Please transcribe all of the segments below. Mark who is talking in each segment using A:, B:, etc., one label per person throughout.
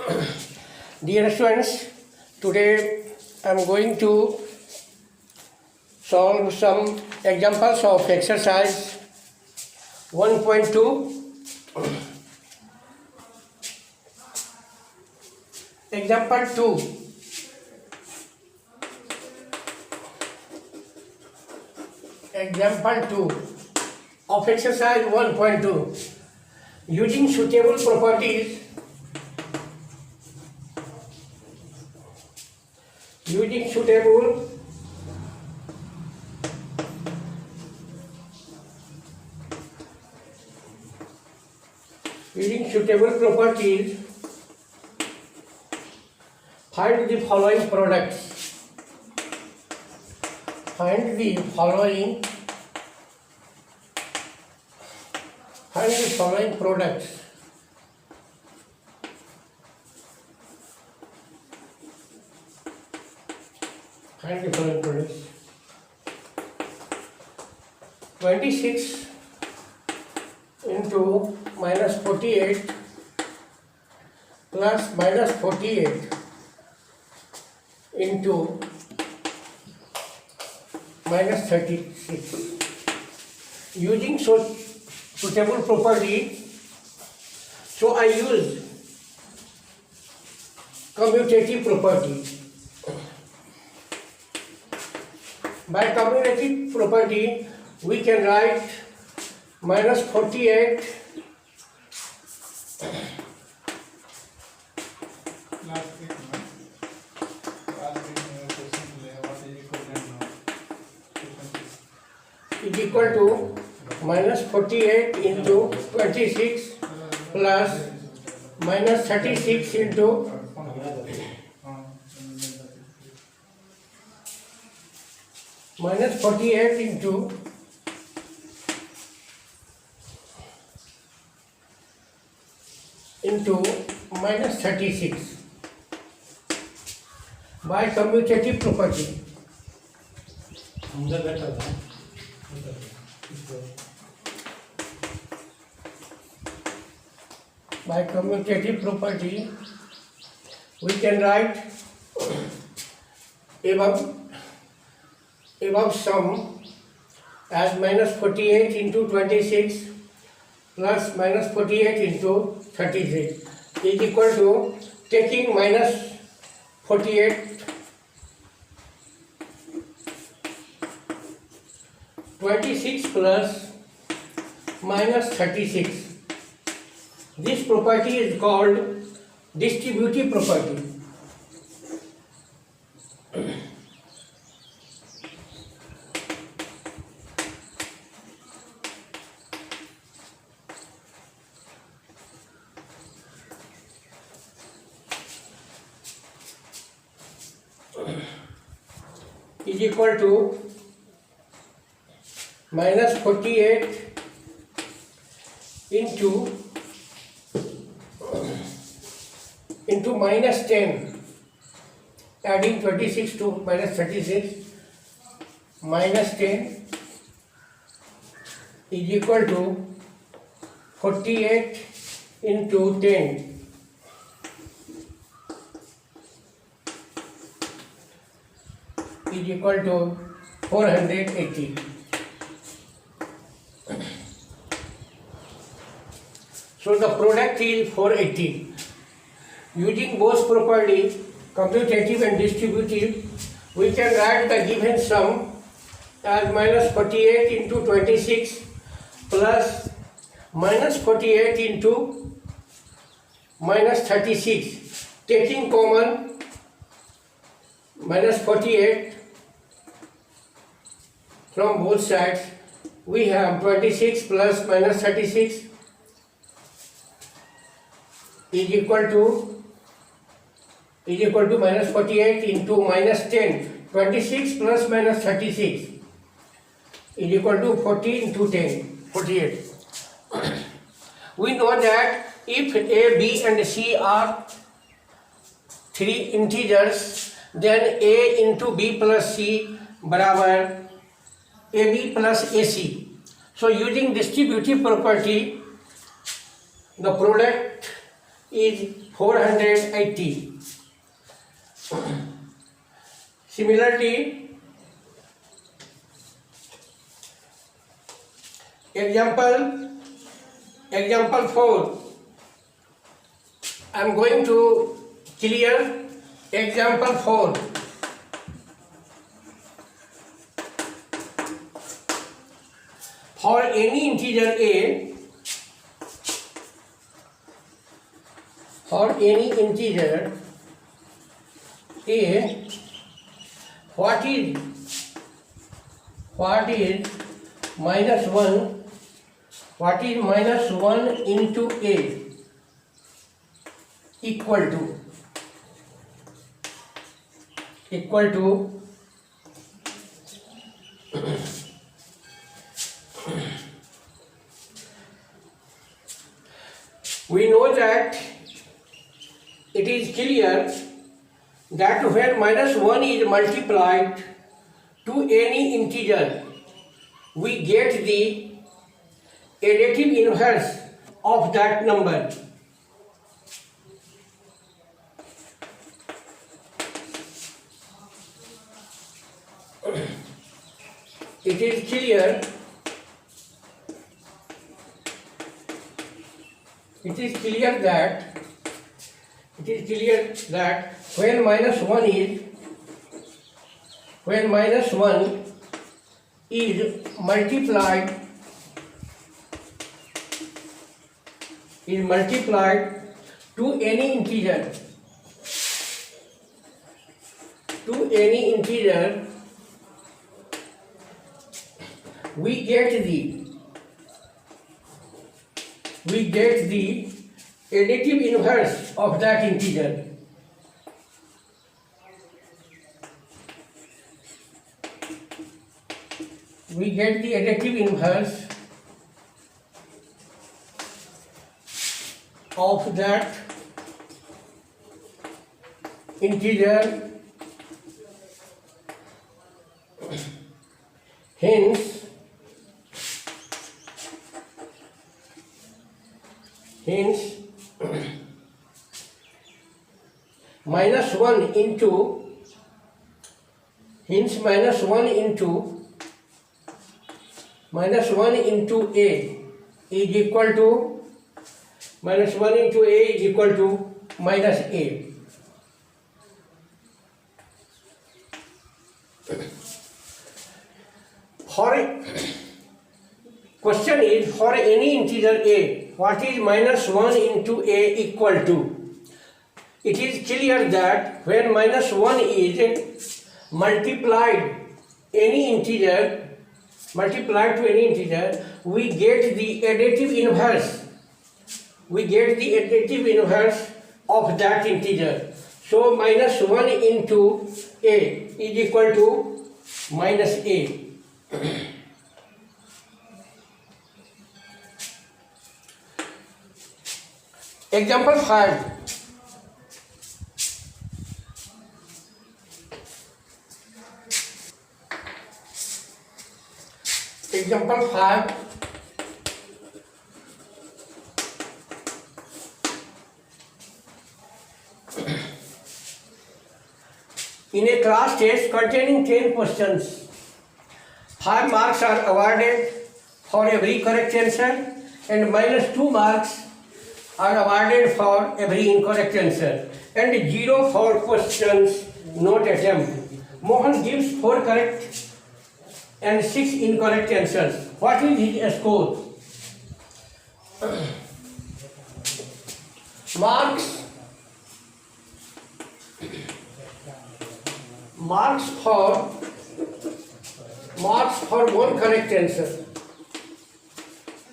A: Dear students, today I am going to solve some examples of exercise 1.2. Example 2. Example 2 of exercise 1.2. Using suitable properties, using suitable properties, find the following products. Find the following products. Find the following products. 26 into minus 48 plus minus 48 into minus 36. Using suitable property, so I use commutative property. By commutative property, we can write minus 48 is equal to minus 48 into 26 plus minus 36 into minus 48 into minus 36 by commutative property. By commutative property, we can write above sum as minus 48 into 26 plus minus 48 into 36 is equal to, taking minus 48, 26 plus minus 36. This property is called distributive property. Is equal to minus 48 into minus 10, adding 26 to minus 36, minus 10 is equal to 48 into 10 is equal to 480. So the product is 480. Using both properties, commutative and distributive, we can write the given sum as minus 48 into 26 plus minus 48 into minus 36. Taking common minus 48 from both sides, we have 26 plus minus 36 is equal to minus 48 into minus 10. 26 plus minus 36 is equal to 40 into 10, 48. We know that if A, B and C are three integers, then A into B plus C बराबर AB plus AC. So using distributive property, the product is 480. Similarly, example 4. I am going to clear example 4. For any integer a, what is minus 1, what is minus 1 into a equal to we know that it is clear that when minus 1 is multiplied to any integer, we get the additive inverse of that number. It is clear that when minus 1 is multiplied to any integer, we get the additive inverse of that integer. We get the additive inverse of that integer. Hence minus 1 into a is equal to minus a. Question is, for any integer a, what is minus 1 into a equal to? It is clear that when minus 1 is multiplied to any integer, we get the additive inverse of that integer. So minus 1 into a is equal to minus a. Example 5. Example 5. In a class test containing 10 questions, 5 marks are awarded for every correct answer and minus 2 marks are awarded for every incorrect answer and 0 for questions not attempted. Mohan gives 4 correct and 6 incorrect answers. What is his score? Marks for one correct answer.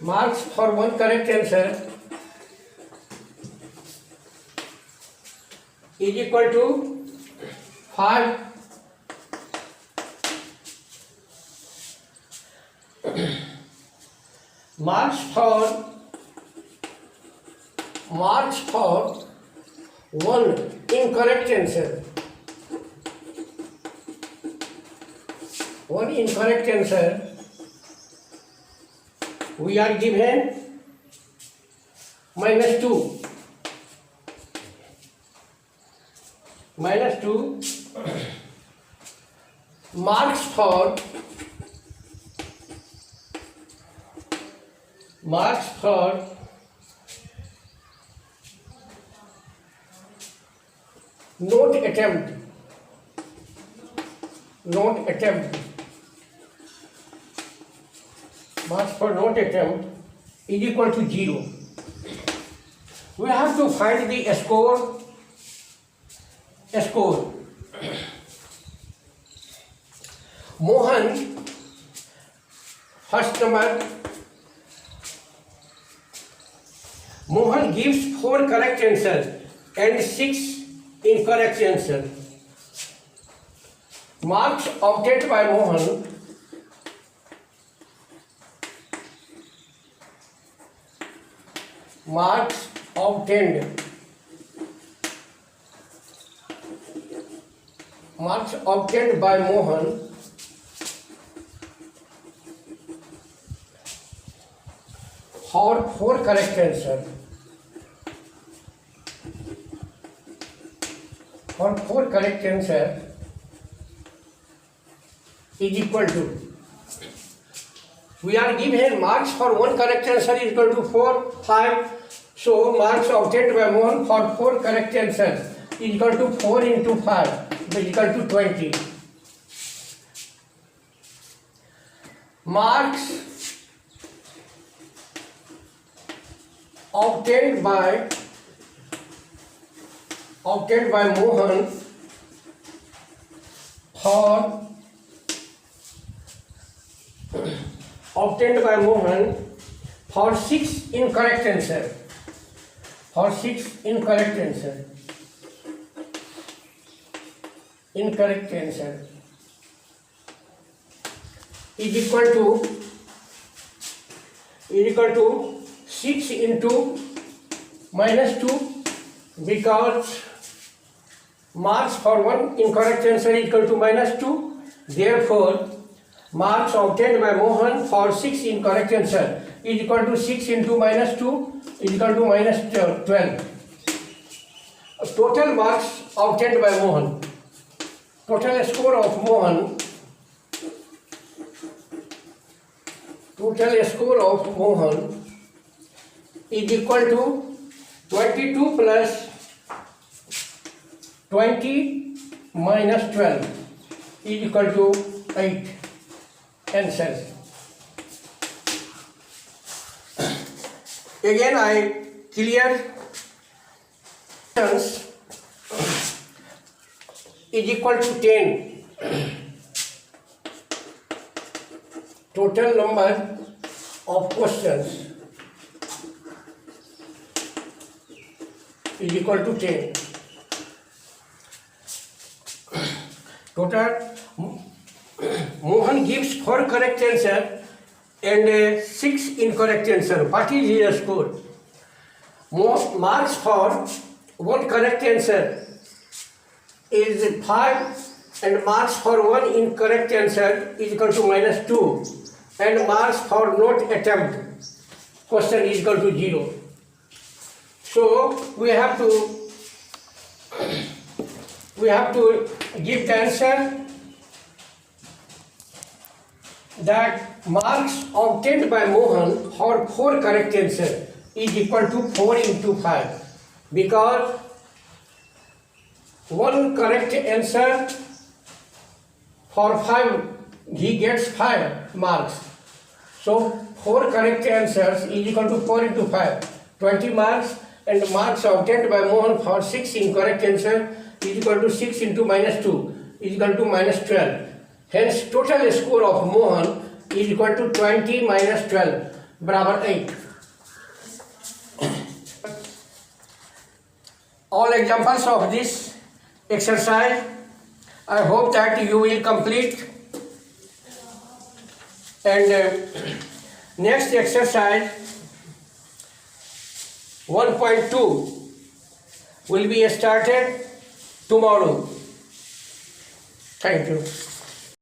A: Marks for one correct answer is equal to 5. Marks for one incorrect answer. One incorrect answer we are given minus 2. minus 2 marks for note attempt marks for note attempt is equal to 0. We have to find the score. Mohan, first number, Mohan gives 4 correct answers and 6 incorrect answers. Marks obtained by Mohan by Mohan for 4 correct answers. For 4 correct answers is equal to, we are given marks for 1 correct answer is equal to 4, 5. So marks obtained by Mohan for 4 correct answers is equal to 4 into 5 is equal to 20. Marks obtained by Mohan for 6 incorrect answers. Incorrect answer is equal to 6 into minus 2, because marks for 1 incorrect answer is equal to minus 2. Therefore, marks obtained by Mohan for 6 incorrect answer is equal to 6 into minus 2 is equal to minus 12. Total marks obtained by Mohan, total score of Mohan is equal to 22 plus 20 minus 12 is equal to 8 answers. Again I clear is equal to 10. Total number of questions is equal to 10. Total Mohan gives 4 correct answers and 6 incorrect answers. What is his score? Marks for 1 correct answer is 5 and marks for 1 incorrect answer is equal to minus 2 and marks for note attempt question is equal to 0. So we have to give the answer that marks obtained by Mohan for 4 correct answers is equal to 4 into 5, because 1 correct answer for 5 he gets 5 marks. So 4 correct answers is equal to 4 into 5, 20 marks, and marks obtained by Mohan for 6 incorrect answers is equal to 6 into minus 2 is equal to minus 12. Hence total score of Mohan is equal to 20 minus 12 barabar 8. All examples of this exercise I hope that you will complete, and next exercise 1.2 will be started tomorrow. Thank you.